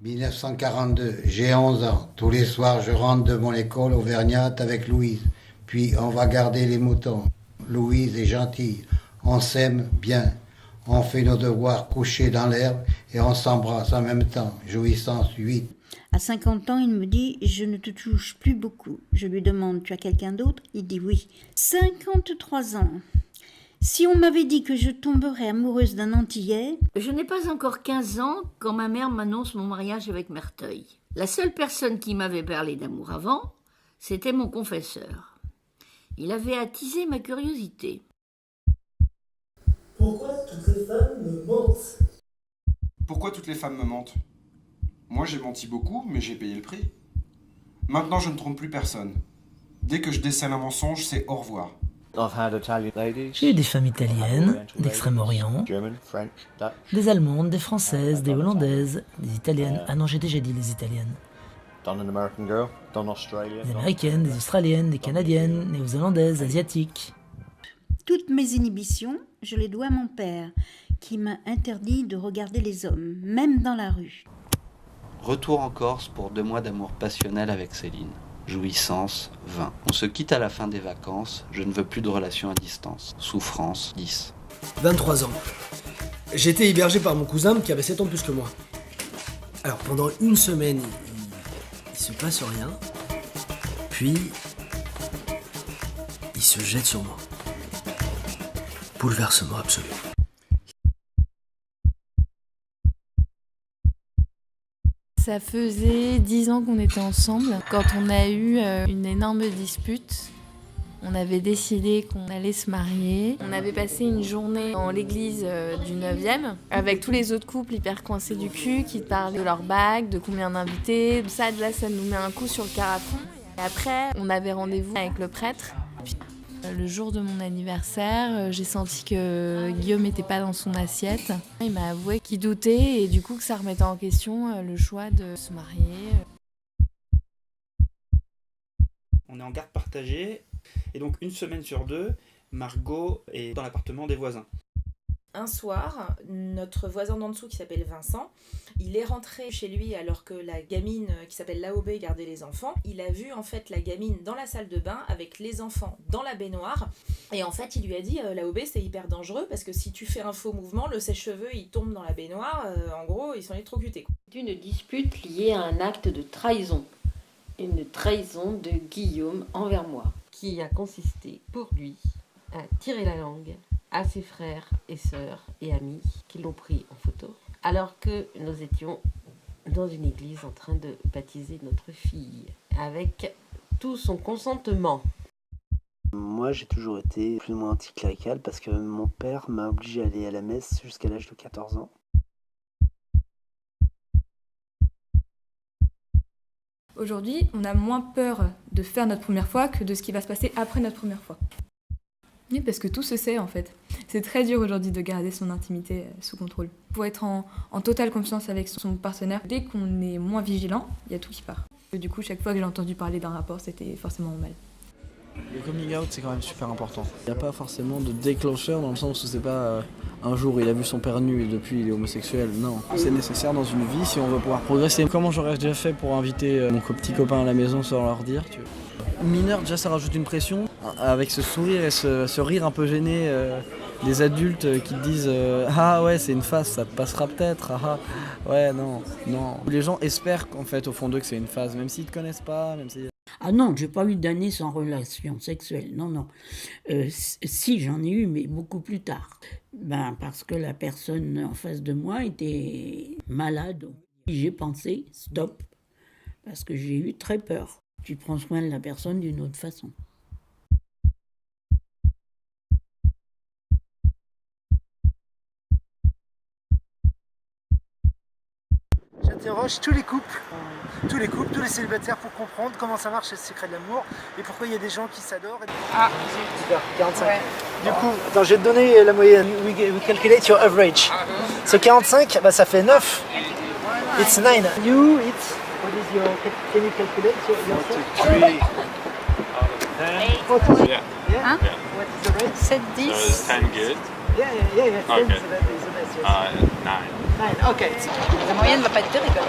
1942, j'ai 11 ans. Tous les soirs, je rentre de mon école auvergnate avec Louise. Puis on va garder les moutons. Louise est gentille. On s'aime bien. On fait nos devoirs couchés dans l'herbe et on s'embrasse en même temps. Jouissance 8. À 50 ans, il me dit « Je ne te touche plus beaucoup ». Je lui demande « Tu as quelqu'un d'autre ?» Il dit « Oui ». 53 ans. Si on m'avait dit que je tomberais amoureuse d'un Antillais... Je n'ai pas encore 15 ans quand ma mère m'annonce mon mariage avec Merteuil. La seule personne qui m'avait parlé d'amour avant, c'était mon confesseur. Il avait attisé ma curiosité. Pourquoi toutes les femmes me mentent ? Pourquoi toutes les femmes me mentent ? Moi j'ai menti beaucoup, mais j'ai payé le prix. Maintenant je ne trompe plus personne. Dès que je décèle un mensonge, c'est au revoir. J'ai eu des femmes italiennes, d'Extrême-Orient, des Allemandes, des Françaises, des Hollandaises, des Italiennes. Ah non, j'ai déjà dit les Italiennes. Des Américaines, des Australiennes, des Canadiennes, Néo-Zélandaises, Asiatiques. Toutes mes inhibitions, je les dois à mon père, qui m'a interdit de regarder les hommes, même dans la rue. Retour en Corse pour 2 mois d'amour passionnel avec Céline. Jouissance 20. On se quitte à la fin des vacances. Je ne veux plus de relations à distance. Souffrance 10. 23 ans. J'ai été hébergé par mon cousin qui avait 7 ans de plus que moi. Alors pendant une semaine, il se passe rien. Puis, il se jette sur moi. Bouleversement absolu. Ça faisait 10 ans qu'on était ensemble. Quand on a eu une énorme dispute, on avait décidé qu'on allait se marier. On avait passé une journée dans l'église du 9e avec tous les autres couples hyper coincés du cul qui parlaient de leur bague, de combien d'invités. Ça, là, ça nous met un coup sur le carafon. Et après, on avait rendez-vous avec le prêtre. Puis, le jour de mon anniversaire, j'ai senti que Guillaume n'était pas dans son assiette. Il m'a avoué qu'il doutait et du coup que ça remettait en question le choix de se marier. On est en garde partagée et donc une semaine sur 2, Margot est dans l'appartement des voisins. Un soir, notre voisin d'en dessous qui s'appelle Vincent, il est rentré chez lui alors que la gamine qui s'appelle Laobé gardait les enfants. Il a vu en fait la gamine dans la salle de bain avec les enfants dans la baignoire. Et en fait, il lui a dit Laobé, c'est hyper dangereux parce que si tu fais un faux mouvement, le sèche-cheveux il tombe dans la baignoire. En gros, ils sont électrocutés. C'est une dispute liée à un acte de trahison. Une trahison de Guillaume envers moi, qui a consisté pour lui à tirer la langue à ses frères et sœurs et amis qui l'ont pris en photo, alors que nous étions dans une église en train de baptiser notre fille, avec tout son consentement. Moi, j'ai toujours été plus ou moins anticlérical parce que mon père m'a obligé à aller à la messe jusqu'à l'âge de 14 ans. Aujourd'hui, on a moins peur de faire notre première fois que de ce qui va se passer après notre première fois. Oui, parce que tout se sait en fait. C'est très dur aujourd'hui de garder son intimité sous contrôle. Pour être en totale confiance avec son partenaire, dès qu'on est moins vigilant, il y a tout qui part. Et du coup, chaque fois que j'ai entendu parler d'un rapport, c'était forcément mal. Le coming out, c'est quand même super important. Il n'y a pas forcément de déclencheur dans le sens où c'est pas un jour il a vu son père nu et depuis il est homosexuel. Non, c'est nécessaire dans une vie si on veut pouvoir progresser. Comment j'aurais déjà fait pour inviter mon petit copain à la maison sans leur dire, tu vois. Mineur, déjà ça rajoute une pression. Avec ce sourire et ce rire un peu gêné des adultes qui te disent ah ouais c'est une phase, ça te passera peut-être, ah ouais non. Les gens espèrent qu'en fait au fond d'eux que c'est une phase, même s'ils te connaissent pas, même si... Ah non, j'ai pas eu d'années sans relation sexuelle, non. Si, j'en ai eu, mais beaucoup plus tard. Parce que la personne en face de moi était malade. J'ai pensé, stop, parce que j'ai eu très peur. Tu prends soin de la personne d'une autre façon. J'interroge tous les couples, tous les célibataires pour comprendre comment ça marche le secret de l'amour et pourquoi il y a des gens qui s'adorent. Ah, super, 45. Ouais. Du coup, attends, je vais te donner la moyenne. We calculate your average. So 45, ça fait 9. It's 9. You, it's, what is your, can you calculate your 8 out of 10. 10? Yeah. Hein? What is the rate? 7, 10. So 10 good. Yeah. Okay. The best, yes. 9. 9, okay. La moyenne va pas être terrible.